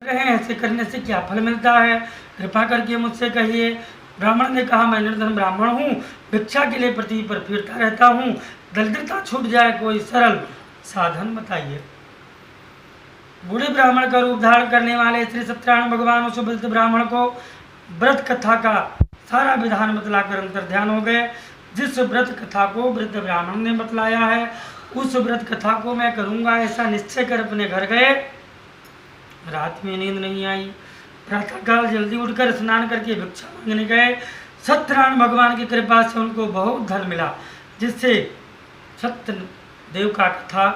रहे हैं, ऐसे करने से क्या फल मिलता है, कृपा करके मुझसे कहिए। ब्राह्मण ने कहा, मैं निर्धन ब्राह्मण हूँ, भिक्षा के लिए पृथ्वी पर फिरता रहता हूँ, दरिद्रता छूट जाए कोई सरल साधन बताइए। बूढ़े ब्राह्मण का रूप धारण करने वाले श्री सत्यनारायण भगवान उस वृद्ध ब्राह्मण को व्रत कथा का सारा विधान बतलाकर अंतर ध्यान हो गए। जिस व्रत कथा को वृद्ध ब्राह्मण ने बतलाया है उस व्रत कथा को मैं करूंगा, ऐसा निश्चय कर अपने घर गए। रात में नींद नहीं आई। प्रातःकाल जल्दी उठकर स्नान करके भिक्षा मांगने गए। सत्यनारायण भगवान की कृपा से उनको बहुत धन मिला, जिससे सत्य देव का कथा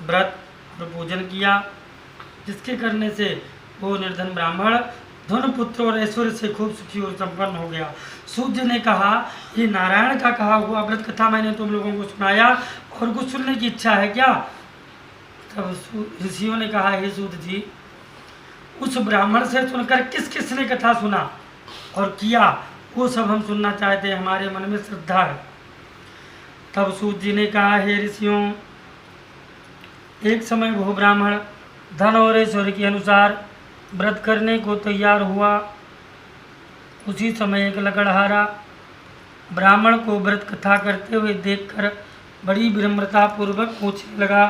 व्रत और पूजन किया, जिसके करने से वो निर्धन ब्राह्मण धन पुत्र और ऐश्वर्य से खूब सुखी और संपन्न हो गया। सूर्य ने कहा, ये नारायण का कहा हुआ व्रत कथा मैंने तुम लोगों को सुनाया, और कुछ सुनने की इच्छा है क्या? तब ऋषियों ने कहा, हे सूर्य जी, उस ब्राह्मण से सुनकर किस किस ने कथा सुना और किया, वो सब हम सुनना चाहते हैं, हमारे मन में श्रद्धा है। तब सूर्य जी ने कहा, हे ऋषियों, एक समय वो ब्राह्मण धन और ऐश्वर्य के अनुसार व्रत करने को तैयार हुआ। उसी समय एक लकड़हारा ब्राह्मण को व्रत कथा करते हुए देखकर बड़ी विनम्रता पूर्वक पूछने लगा,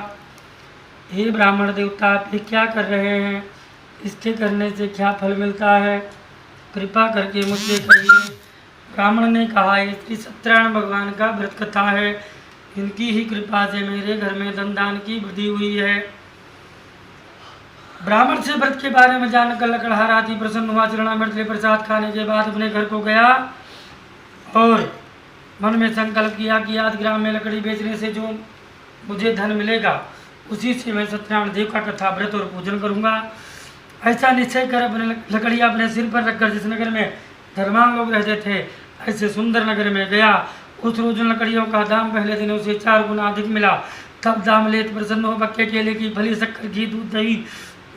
हे ब्राह्मण देवता, आप ये क्या कर रहे हैं? इसके करने से क्या फल मिलता है? कृपा करके मुझसे कहिए। ब्राह्मण ने कहा, ये श्री सत्यनारायण भगवान का व्रत कथा है, इनकी ही कृपा से मेरे घर में धन दान की वृद्धि हुई है। ब्राह्मण से व्रत के बारे में जानकर लकड़हारा अति प्रसन्न हुआ। चरणामृत ले प्रसाद खाने के बाद अपने घर को गया और मन में संकल्प किया कि आज ग्राम में लकड़ी बेचने से जो मुझे धन मिलेगा उसी से मैं सत्यनारायण देव का कथा व्रत और पूजन करूंगा। ऐसा निश्चय कर अपने लकड़ियाँ अपने सिर पर रखकर जिस नगर में धर्मान लोग रहते थे ऐसे सुंदर नगर में गया। उस रोज उन लकड़ियों का दाम पहले दिन उसे 4 गुना अधिक मिला। तब दाम लेत प्रसन्न हो बक्के केले की फली, शक्कर, घी, दूध, दही,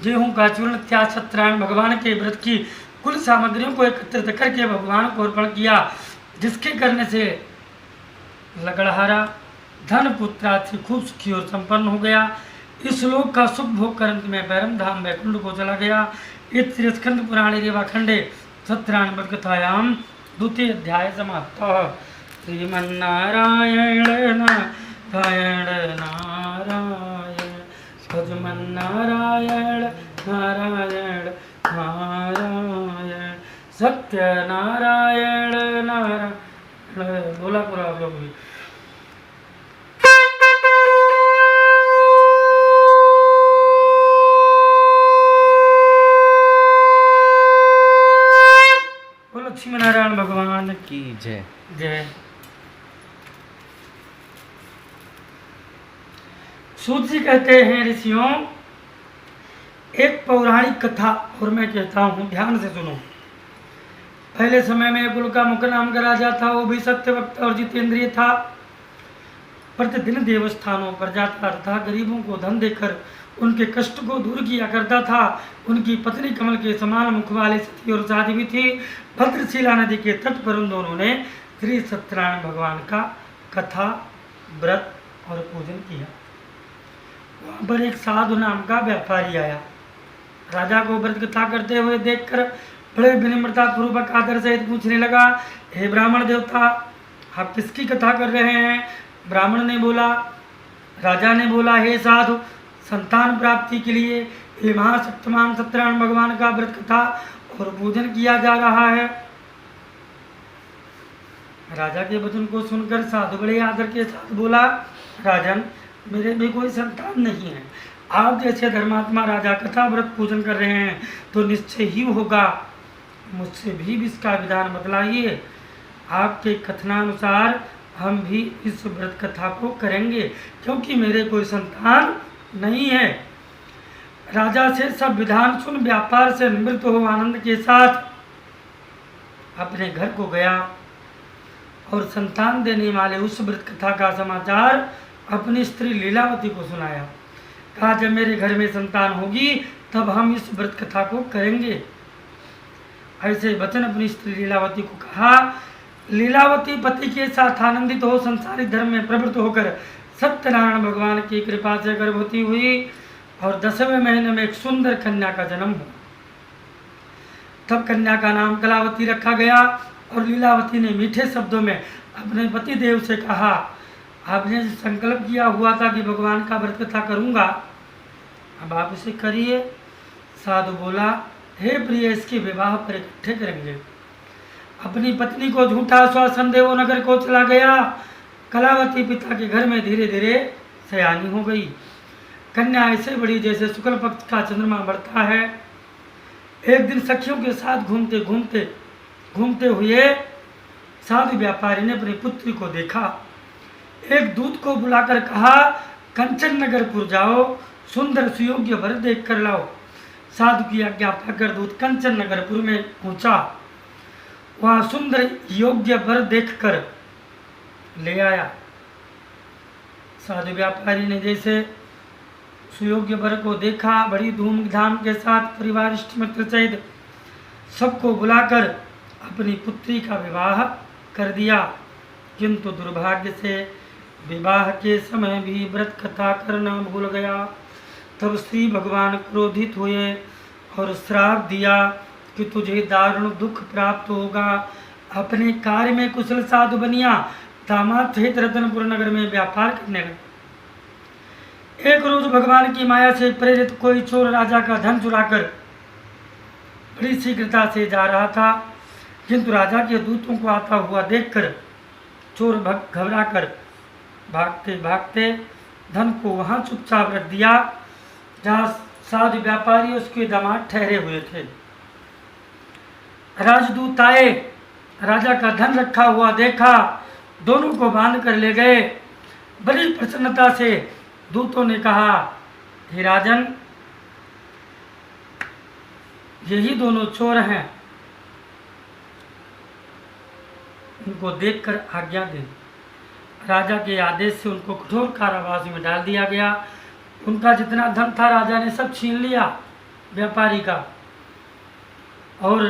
गेहूं का चूर्ण इत्यादि सत्यनारायण भगवान के व्रत की कुल सामग्रियों को एकत्रित करके भगवान को अर्पण किया, जिसके करने से लकड़हारा धन पुत्र से खूब सुखी और संपन्न हो गया। इस श्लोक का सुख भोग कर अंत में बैरम धाम वैकुंठ को चला गया। इस स्कंद पुराणे रेवाखंडे सत्यनारायण व्रत कथायाम 2य अध्याय समाप्त। श्रीमन्नारायण नारायण नारायण, भजमन्नारायण नारायण नारायण, सत्यनारायण नारायण। बोला पूरा आप लोग भी। लक्ष्मी नारायण भगवान की जय। जय। सूत जी कहते हैं, ऋषियों, एक पौराणिक कथा और मैं कहता हूँ, ध्यान से सुनो। पहले समय में कुल का मुख नाम का राजा था, वो भी सत्यवक्त और जितेंद्रिय था। प्रतिदिन देवस्थानों पर जाता तथा गरीबों को धन देकर उनके कष्ट को दूर किया करता था। उनकी पत्नी कमल के समान मुख वाली सती और साध्वी थी। भद्रशिला नदी के तट पर उन दोनों ने श्री सत्यनारायण भगवान का कथा व्रत और पूजन किया। वहाँ पर एक साधु नाम का व्यापारी आया। राजा को व्रत कथा करते हुए देखकर बड़े विनम्रता पूर्वक आदर सहित पूछने लगा, हे ब्राह्मण देवता, आप किसकी कथा कर रहे हैं? ब्राह्मण ने बोला, राजा ने बोला, हे साधु, संतान प्राप्ति के लिए ये महाशक्तिमान सत्यनारायण भगवान का व्रत कथा और पूजन किया जा रहा है। राजा के वचन को सुनकर साधु बड़े आदर के साथ बोला, राजन, मेरे भी कोई संतान नहीं है। आप जैसे धर्मात्मा राजा कथा व्रत पूजन कर रहे हैं तो निश्चय ही होगा। मुझसे भी इसका विधान बतलाइए। आपके कथनानुसार हम भी इस व्रत कथा को करेंगे, क्योंकि मेरे कोई संतान नहीं है। राजा से सब विधान सुन व्यापार से निवृत्त हो आनंद के साथ अपने घर को गया और संतान देने वाले उस व्रत कथा का समाचार अपनी स्त्री लीलावती को सुनाया। कहा, जब मेरे घर में संतान होगी तब हम इस व्रत कथा को करेंगे। ऐसे वचन अपनी स्त्री लीलावती को कहा। लीलावती पति के साथ आनंदित हो संसारिक धर्म में प्रवृत्त होकर सत्यनारायण भगवान की कृपा से गर्भवती हुई और 10वें महीने में एक सुंदर कन्या का जन्म हुआ। तब कन्या का नाम कलावती रखा गया और लीलावती ने मीठे शब्दों में अपने पति देव से कहा, आपने जो संकल्प किया हुआ था कि भगवान का व्रत कथा करूँगा, अब आप इसे करिए। साधु बोला, हे प्रिय, इसके विवाह पर इकट्ठे करेंगे। अपनी पत्नी को झूठा आश्वासन दे वो नगर को चला गया। कलावती पिता के घर में धीरे धीरे सयानी हो गई। कन्या ऐसे बड़ी जैसे शुक्ल पक्ष का चंद्रमा बढ़ता है। एक दिन सखियों के साथ घूमते घूमते घूमते हुए साधु व्यापारी ने अपनी पुत्री को देखा। एक दूत को बुलाकर कहा, कंचन नगरपुर जाओ, सुंदर सुयोग्य वर देख कर लाओ। साधु की आज्ञा पाकर दूत कंचन नगरपुर में पहुंचा। वहां सुंदर योग्य वर देखकर ले आया। साधु व्यापारी ने जैसे सुयोग्य वर को देखा, बड़ी धूमधाम के साथ परिवार इष्ट मित्र सहित सबको बुलाकर अपनी पुत्री का विवाह कर दिया। किंतु दुर्भाग्य से विवाह के समय भी व्रत कथा करना भूल गया। तब श्री भगवान क्रोधित हुए और श्राप दिया कि तुझे दारुण दुख प्राप्त होगा। अपने कार्य में कुशल साधु बनिया दामाद सहित रतनपुर नगर में व्यापार करने लगे। एक रोज भगवान की माया से प्रेरित कोई चोर राजा का धन चुराकर बड़ी शीघ्रता से जा रहा था, किंतु राजा के दूतों को आता हुआ देखकर चोर घबराकर भागते भागते धन को वहां चुपचाप रख दिया जहां साधु व्यापारी उसके दामाद ठहरे हुए थे। राजदूत आए, राजा का धन रखा हुआ देखा, दोनों को बांध कर ले गए। बड़ी प्रसन्नता से दूतों ने कहा, हे राजन, यही दोनों चोर हैं, उनको देखकर आज्ञा दें। राजा के आदेश से उनको कठोर कारावास में डाल दिया गया। उनका जितना धन था राजा ने सब छीन लिया व्यापारी का और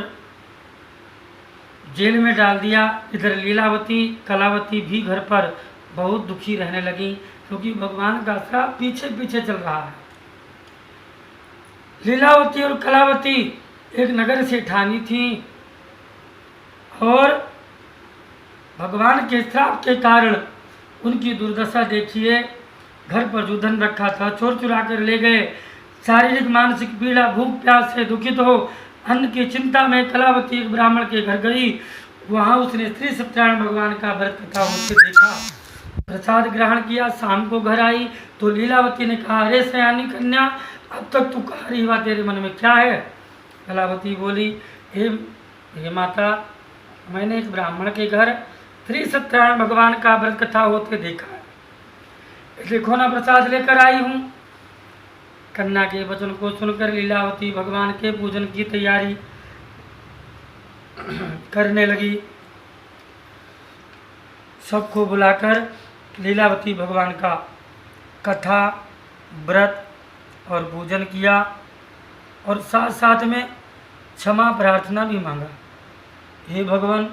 जेल में डाल दिया। इधर लीलावती कलावती भी घर पर बहुत दुखी रहने लगी, क्योंकि भगवान का श्राप पीछे पीछे चल रहा है। लीलावती और कलावती एक नगर से ठानी थी और भगवान के श्राप के कारण उनकी दुर्दशा देखिए। घर पर जो धन रखा था चोर चुरा कर ले गए। शारीरिक मानसिक पीड़ा, भूख प्यास से दुखित हो अन्न की चिंता में कलावती एक ब्राह्मण के घर गई। वहां उसने श्री सत्यनारायण भगवान का व्रत कथा होते देखा, प्रसाद ग्रहण किया। शाम को घर आई तो लीलावती ने कहा, अरे सयानी कन्या, अब तक तू कह रही हुआ, तेरे मन में क्या है? कलावती बोली, हे माता, मैंने एक ब्राह्मण के घर श्री सत्यनारायण भगवान का व्रत कथा होते देखा है, इसलिए खोना प्रसाद लेकर आई हूँ। कन्या के वचन को सुनकर लीलावती भगवान के पूजन की तैयारी करने लगी। सबको बुलाकर लीलावती भगवान का कथा, व्रत और पूजन किया और साथ साथ में क्षमा प्रार्थना भी मांगा। हे भगवान,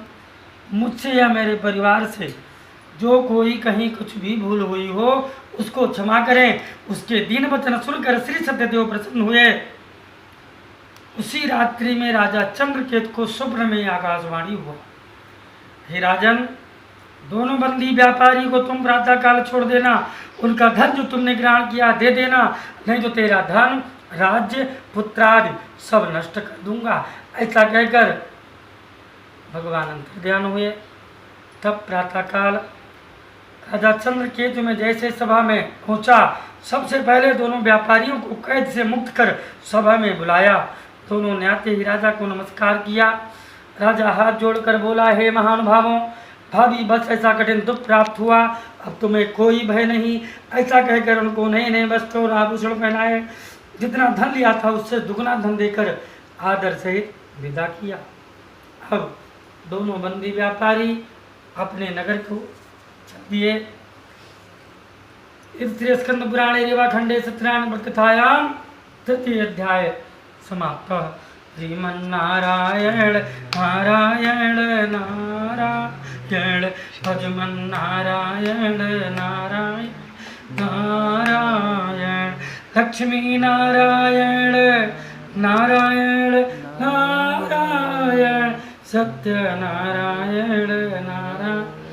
मुझसे या मेरे परिवार से जो कोई कहीं कुछ भी भूल हुई हो उसको क्षमा करें। उसके दीन वचन सुनकर श्री सत्यदेव प्रसन्न हुए। उसी रात्रि में राजा चंद्रकेतु को स्वप्न में आकाशवाणी हुआ, हे राजन, दोनों बंदी व्यापारी को तुम प्रातः काल छोड़ देना। उनका धन जो तुमने ग्रहण किया दे देना, नहीं तो तेरा धन, राज्य, पुत्रादि सब नष्ट कर दूंगा। ऐसा कहकर भगवान अंतर्ध्यान हुए। तब प्रातःकाल राजा चंद्रकेतु में जैसे सभा में पहुंचा, सबसे पहले दोनों व्यापारियों को कैद से मुक्त कर सभा में बुलाया। दोनों ने आते ही राजा को नमस्कार किया। राजा हाथ जोड़कर बोला, हे महानुभावों, भाभी बस ऐसा कठिन दुख प्राप्त हुआ, अब तुम्हें कोई भय नहीं। ऐसा कहकर उनको नए नए वस्त्र और आभूषण पहनाए। जितना धन लिया था उससे दुगना धन देकर आदर सहित विदा किया। अब दोनों बंदी व्यापारी अपने नगर को चल दिए। इस स्कंद पुराणे रेवाखंडे सत्यनारायण व्रत कथायाम तृतीय अध्याय समाप्त। श्रीमन्नारायण नारायण नारायण भजमन नारायण नारायण नारायण लक्ष्मी नारायण नारायण नारायण। सत्य नारायण नारायण